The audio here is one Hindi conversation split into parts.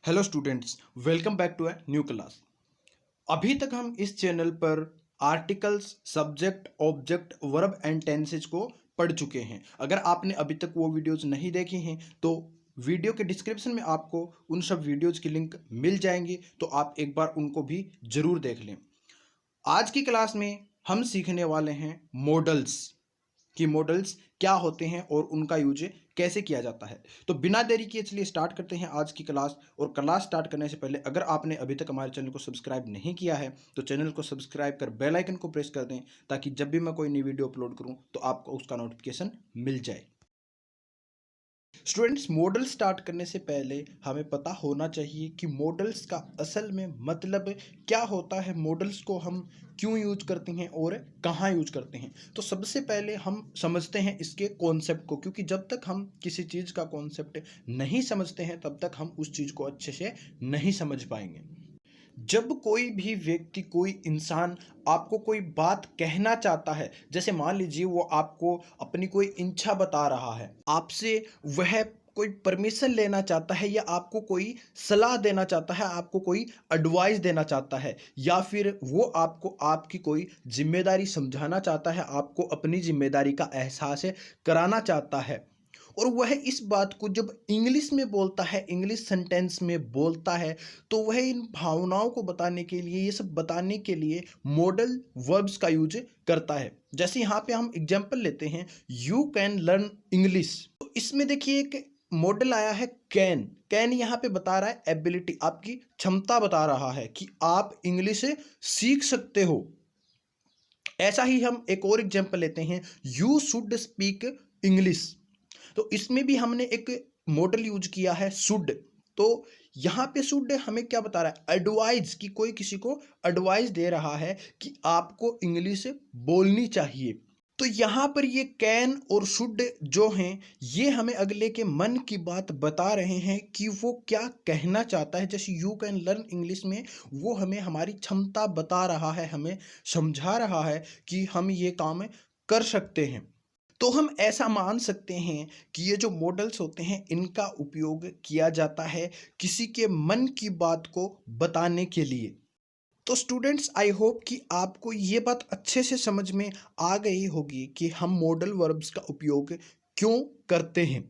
Hello students, welcome back to a new class. अभी तक हम इस चैनल पर articles, subject, object, verb and tenses को पढ़ चुके हैं। अगर आपने अभी तक वो वीडियोस नहीं देखी हैं तो वीडियो के डिस्क्रिप्शन में आपको उन सब वीडियोस की लिंक मिल जाएंगी, तो आप एक बार उनको भी ज़रूर देख लें। आज की क्लास में हम सीखने वाले हैं मॉडल्स कि मॉडल्स क्या होते हैं और उनका यूज कैसे किया जाता है। तो बिना देरी किए चलिए स्टार्ट करते हैं आज की क्लास। और क्लास स्टार्ट करने से पहले अगर आपने अभी तक हमारे चैनल को सब्सक्राइब नहीं किया है तो चैनल को सब्सक्राइब कर बेल आइकन को प्रेस कर दें, ताकि जब भी मैं कोई नई वीडियो अपलोड करूं तो आपको उसका नोटिफिकेशन मिल जाए। स्टूडेंट्स, मॉडल स्टार्ट करने से पहले हमें पता होना चाहिए कि मॉडल्स का असल में मतलब क्या होता है, मॉडल्स को हम क्यों यूज करते हैं और कहाँ यूज करते हैं। तो सबसे पहले हम समझते हैं इसके कॉन्सेप्ट को, क्योंकि जब तक हम किसी चीज़ का कॉन्सेप्ट नहीं समझते हैं तब तक हम उस चीज़ को अच्छे से नहीं समझ पाएंगे। जब कोई भी व्यक्ति, कोई इंसान आपको कोई बात कहना चाहता है, जैसे मान लीजिए वो आपको अपनी कोई इच्छा बता रहा है, आपसे वह कोई परमिशन लेना चाहता है या आपको कोई सलाह देना चाहता है, आपको कोई एडवाइस देना चाहता है, या फिर वो आपको आपकी कोई जिम्मेदारी समझाना चाहता है, आपको अपनी जिम्मेदारी का एहसास कराना चाहता है, और वह इस बात को जब इंग्लिश में बोलता है, इंग्लिश सेंटेंस में बोलता है, तो वह इन भावनाओं को बताने के लिए, ये सब बताने के लिए मॉडल वर्ब्स का यूज करता है। जैसे यहाँ पे हम एग्जांपल लेते हैं, यू कैन लर्न इंग्लिश। तो इसमें देखिए एक मॉडल आया है कैन। कैन यहाँ पे बता रहा है एबिलिटी, आपकी क्षमता बता रहा है कि आप इंग्लिश सीख सकते हो। ऐसा ही हम एक और एग्जांपल लेते हैं, यू शुड स्पीक इंग्लिश। तो इसमें भी हमने एक मॉडल यूज किया है शुड। तो यहाँ पे शुड हमें क्या बता रहा है, एडवाइस, कि कोई किसी को एडवाइस दे रहा है कि आपको इंग्लिश बोलनी चाहिए। तो यहाँ पर ये कैन और शुड जो हैं, ये हमें अगले के मन की बात बता रहे हैं कि वो क्या कहना चाहता है। जैसे यू कैन लर्न इंग्लिश में वो हमें हमारी क्षमता बता रहा है, हमें समझा रहा है कि हम ये काम कर सकते हैं। तो हम ऐसा मान सकते हैं कि ये जो मॉडल्स होते हैं इनका उपयोग किया जाता है किसी के मन की बात को बताने के लिए। तो स्टूडेंट्स, आई होप कि आपको ये बात अच्छे से समझ में आ गई होगी कि हम मॉडल वर्ब्स का उपयोग क्यों करते हैं।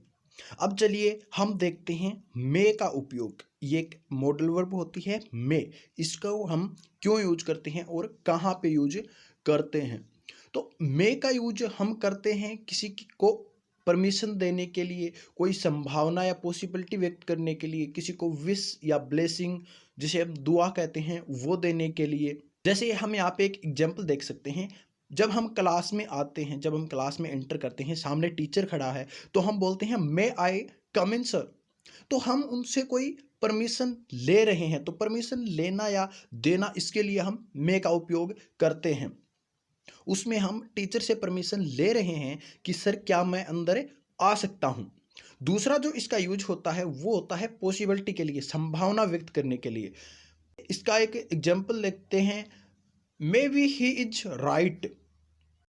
अब चलिए हम देखते हैं मे का उपयोग। ये एक मॉडल वर्ब होती है मे, इसको हम क्यों यूज करते हैं और कहाँ पे यूज करते हैं। तो मे का यूज हम करते हैं किसी को परमिशन देने के लिए, कोई संभावना या पॉसिबिलिटी व्यक्त करने के लिए, किसी को विश या ब्लेसिंग, जिसे हम दुआ कहते हैं, वो देने के लिए। जैसे हम यहाँ पे एक एग्जाम्पल देख सकते हैं, जब हम क्लास में आते हैं, जब हम क्लास में एंटर करते हैं, सामने टीचर खड़ा है, तो हम बोलते हैं मे आई कम इन सर। तो हम उनसे कोई परमिशन ले रहे हैं, तो परमिशन लेना या देना, इसके लिए हम मे का उपयोग करते हैं। उसमें हम टीचर से परमिशन ले रहे हैं कि सर क्या मैं अंदर आ सकता हूँ। दूसरा जो इसका यूज होता है वो होता है पॉसिबिलिटी के लिए, संभावना व्यक्त करने के लिए। इसका एक एग्जाम्पल देखते हैं, may be he is right.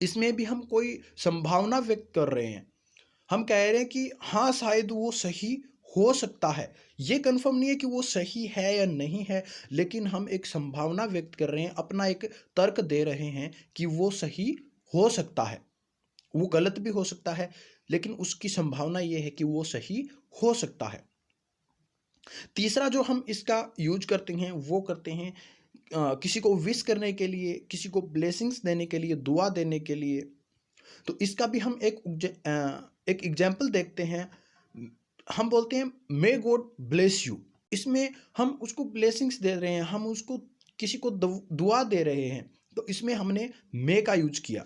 इसमें भी हम कोई संभावना व्यक्त कर रहे हैं, हम कह रहे हैं कि हाँ शायद वो सही हो सकता है। ये कंफर्म नहीं है कि वो सही है या नहीं है, लेकिन हम एक संभावना व्यक्त कर रहे हैं, अपना एक तर्क दे रहे हैं कि वो सही हो सकता है। वो गलत भी हो सकता है, लेकिन उसकी संभावना ये है कि वो सही हो सकता है। तीसरा जो हम इसका यूज करते हैं वो करते हैं किसी को विश करने के लिए, किसी को ब्लेसिंग्स देने के लिए, दुआ देने के लिए। तो इसका भी हम एक एग्जाम्पल देखते हैं। हम बोलते हैं मे गॉड ब्लेस यू। इसमें हम उसको ब्लेसिंग्स दे रहे हैं, हम उसको किसी को दुआ दे रहे हैं, तो इसमें हमने मे का यूज किया।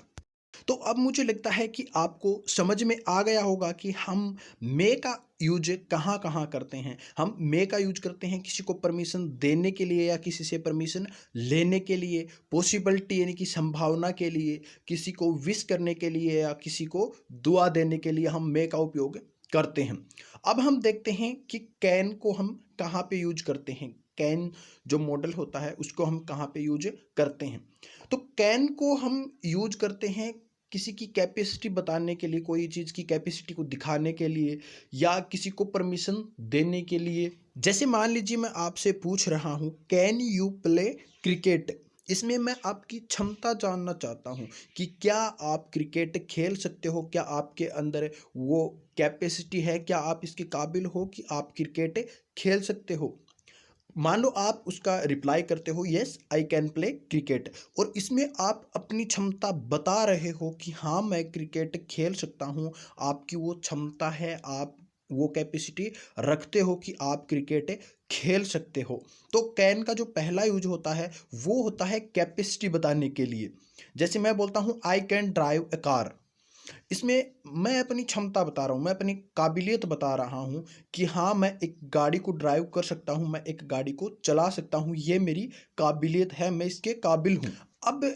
तो अब मुझे लगता है कि आपको समझ में आ गया होगा कि हम मे का यूज कहाँ कहाँ करते हैं। हम मे का यूज करते हैं किसी को परमिशन देने के लिए या किसी से परमिशन लेने के लिए, पॉसिबिलिटी यानी कि संभावना के लिए, किसी को विश करने के लिए या किसी को दुआ देने के लिए हम मे का उपयोग करते हैं। अब हम देखते हैं कि कैन को हम कहाँ पे यूज करते हैं, कैन जो मॉडल होता है उसको हम कहाँ पे यूज करते हैं। तो कैन को हम यूज करते हैं किसी की कैपेसिटी बताने के लिए, कोई चीज़ की कैपेसिटी को दिखाने के लिए, या किसी को परमिशन देने के लिए। जैसे मान लीजिए मैं आपसे पूछ रहा हूँ, कैन यू प्ले क्रिकेट? इसमें मैं आपकी क्षमता जानना चाहता हूँ कि क्या आप क्रिकेट खेल सकते हो, क्या आपके अंदर वो कैपेसिटी है, क्या आप इसके काबिल हो कि आप क्रिकेट खेल सकते हो। मान लो आप उसका रिप्लाई करते हो, yes I can play cricket, और इसमें आप अपनी क्षमता बता रहे हो कि हाँ मैं क्रिकेट खेल सकता हूँ। आपकी वो क्षमता है, आप वो कैपेसिटी रखते हो कि आप क्रिकेट खेल सकते हो। तो कैन का जो पहला यूज होता है वो होता है कैपेसिटी बताने के लिए। जैसे मैं बोलता हूँ I can drive A car, इसमें मैं अपनी क्षमता बता रहा हूँ, मैं अपनी काबिलियत बता रहा हूँ कि हाँ मैं एक गाड़ी को ड्राइव कर सकता हूँ, मैं एक गाड़ी को चला सकता हूँ, ये मेरी काबिलियत है, मैं इसके काबिल हूँ। अब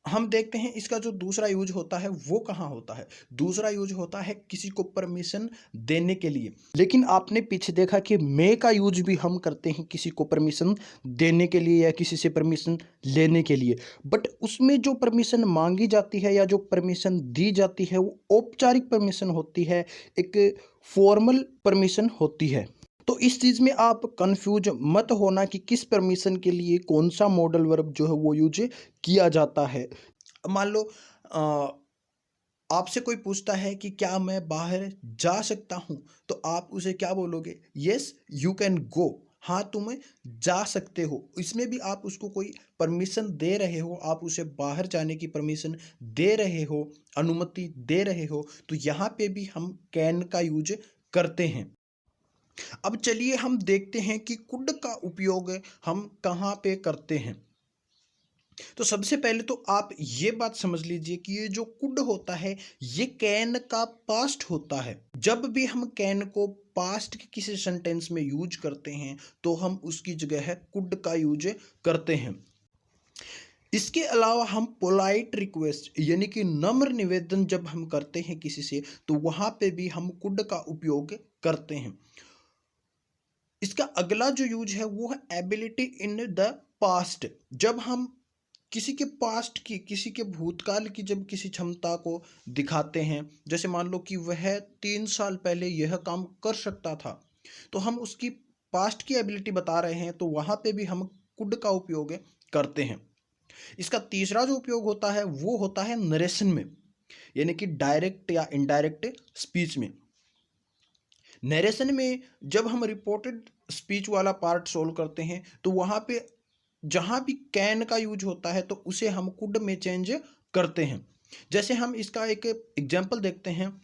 हम देखते हैं इसका जो दूसरा यूज होता है वो कहाँ होता है। दूसरा यूज होता है किसी को परमिशन देने के लिए। लेकिन आपने पीछे देखा कि मे का यूज भी हम करते हैं किसी को परमिशन देने के लिए या किसी से परमिशन लेने के लिए। बट उसमें जो परमिशन मांगी जाती है या जो परमिशन दी जाती है वो औपचारिक परमिशन होती है, एक फॉर्मल परमिशन होती है। तो इस चीज़ में आप कंफ्यूज मत होना कि किस परमिशन के लिए कौन सा मॉडल वर्ब जो है वो यूज किया जाता है। मान लो आपसे कोई पूछता है कि क्या मैं बाहर जा सकता हूँ, तो आप उसे क्या बोलोगे? यस यू कैन गो, हाँ तुम जा सकते हो। इसमें भी आप उसको कोई परमिशन दे रहे हो, आप उसे बाहर जाने की परमिशन दे रहे हो, अनुमति दे रहे हो। तो यहाँ पे भी हम कैन का यूज करते हैं। अब चलिए हम देखते हैं कि कुड का उपयोग हम कहाँ पे करते हैं। तो सबसे पहले तो आप ये बात समझ लीजिए कि ये जो कुड होता है ये कैन का पास्ट होता है। जब भी हम कैन को पास्ट के किसी सेंटेंस में यूज करते हैं तो हम उसकी जगह है कुड का यूज करते हैं। इसके अलावा हम पोलाइट रिक्वेस्ट यानी कि नम्र निवेदन जब हम करते हैं किसी से, तो वहां पे भी हम कुड का उपयोग करते हैं। इसका अगला जो यूज है वो है एबिलिटी इन द पास्ट। जब हम किसी के पास्ट की, किसी के भूतकाल की जब किसी क्षमता को दिखाते हैं, जैसे मान लो कि वह 3 साल पहले यह काम कर सकता था, तो हम उसकी पास्ट की एबिलिटी बता रहे हैं, तो वहाँ पे भी हम कुड का उपयोग करते हैं। इसका तीसरा जो उपयोग होता है वो होता है नरेशन में, यानी कि डायरेक्ट या इनडायरेक्ट स्पीच में। नरेशन में जब हम रिपोर्टेड स्पीच वाला पार्ट सोल्व करते हैं तो वहाँ पे जहाँ भी कैन का यूज होता है तो उसे हम कुड में चेंज करते हैं। जैसे हम इसका एक एग्जांपल देखते हैं।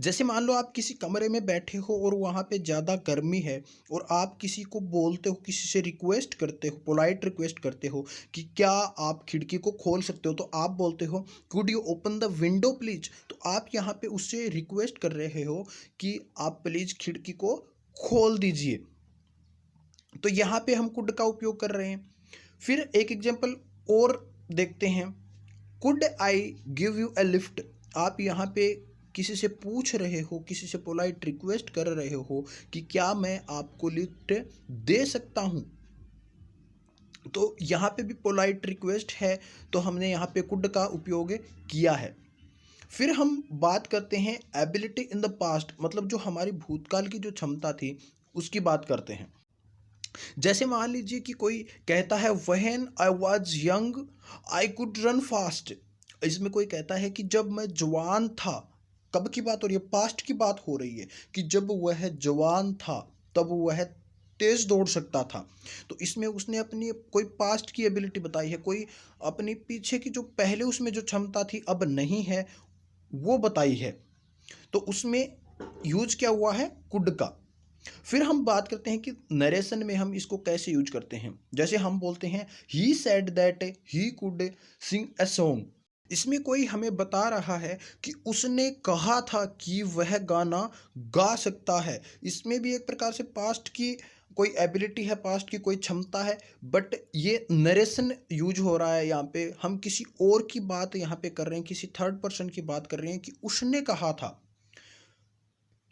जैसे मान लो आप किसी कमरे में बैठे हो और वहाँ पे ज़्यादा गर्मी है, और आप किसी को बोलते हो, किसी से रिक्वेस्ट करते हो, पोलाइट रिक्वेस्ट करते हो कि क्या आप खिड़की को खोल सकते हो, तो आप बोलते हो could you open the window please. तो आप यहाँ पे उससे रिक्वेस्ट कर रहे हो कि आप प्लीज़ खिड़की को खोल दीजिए। तो यहाँ पे हम कुड का उपयोग कर रहे हैं। फिर एक एग्जांपल और देखते हैं, could I give U A lift. आप यहाँ पे किसी से पूछ रहे हो, किसी से पोलाइट रिक्वेस्ट कर रहे हो कि क्या मैं आपको लिफ्ट दे सकता हूँ। तो यहाँ पे भी पोलाइट रिक्वेस्ट है, तो हमने यहाँ पे कुड का उपयोग किया है। फिर हम बात करते हैं एबिलिटी इन द पास्ट, मतलब जो हमारी भूतकाल की जो क्षमता थी उसकी बात करते हैं। जैसे मान लीजिए कि कोई कहता है when I was young I could run fast. इसमें कोई कहता है कि जब मैं जवान था, कब की बात हो रही है? पास्ट की बात हो रही है कि जब वह जवान था तब वह तेज दौड़ सकता था। तो इसमें उसने अपनी कोई पास्ट की एबिलिटी बताई है, कोई अपनी पीछे की जो पहले उसमें जो क्षमता थी अब नहीं है वो बताई है। तो उसमें यूज क्या हुआ है? कुड का। फिर हम बात करते हैं कि नरेशन में हम इसको कैसे यूज करते हैं। जैसे हम बोलते हैं he said that he could sing a song. इसमें कोई हमें बता रहा है कि उसने कहा था कि वह गाना गा सकता है। इसमें भी एक प्रकार से पास्ट की कोई एबिलिटी है, पास्ट की कोई क्षमता है, बट ये नरेशन यूज हो रहा है। यहाँ पे हम किसी और की बात यहाँ पे कर रहे हैं, किसी थर्ड पर्सन की बात कर रहे हैं कि उसने कहा था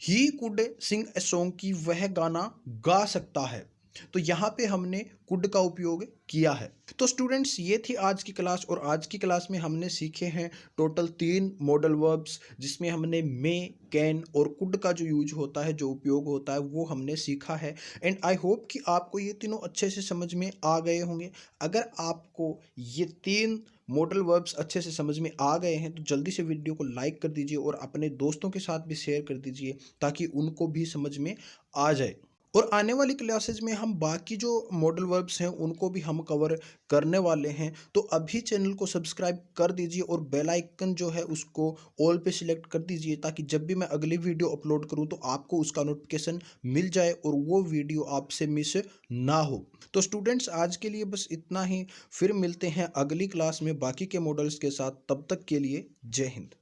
he could sing a song, की वह गाना गा सकता है। तो यहाँ पे हमने कुड का उपयोग किया है। तो स्टूडेंट्स, ये थी आज की क्लास, और आज की क्लास में हमने सीखे हैं टोटल 3 मॉडल वर्ब्स, जिसमें हमने मे, कैन और कुड का जो यूज होता है, जो उपयोग होता है, वो हमने सीखा है। एंड आई होप कि आपको ये तीनों अच्छे से समझ में आ गए होंगे। अगर आपको ये 3 मॉडल वर्ब्स अच्छे से समझ में आ गए हैं तो जल्दी से वीडियो को लाइक कर दीजिए और अपने दोस्तों के साथ भी शेयर कर दीजिए, ताकि उनको भी समझ में आ जाए। और आने वाली क्लासेज में हम बाकी जो मॉडल वर्ब्स हैं उनको भी हम कवर करने वाले हैं। तो अभी चैनल को सब्सक्राइब कर दीजिए और बेल आइकन जो है उसको ऑल पे सिलेक्ट कर दीजिए, ताकि जब भी मैं अगली वीडियो अपलोड करूं तो आपको उसका नोटिफिकेशन मिल जाए और वो वीडियो आपसे मिस ना हो। तो स्टूडेंट्स, आज के लिए बस इतना ही। फिर मिलते हैं अगली क्लास में बाकी के मॉडल्स के साथ। तब तक के लिए जय हिंद।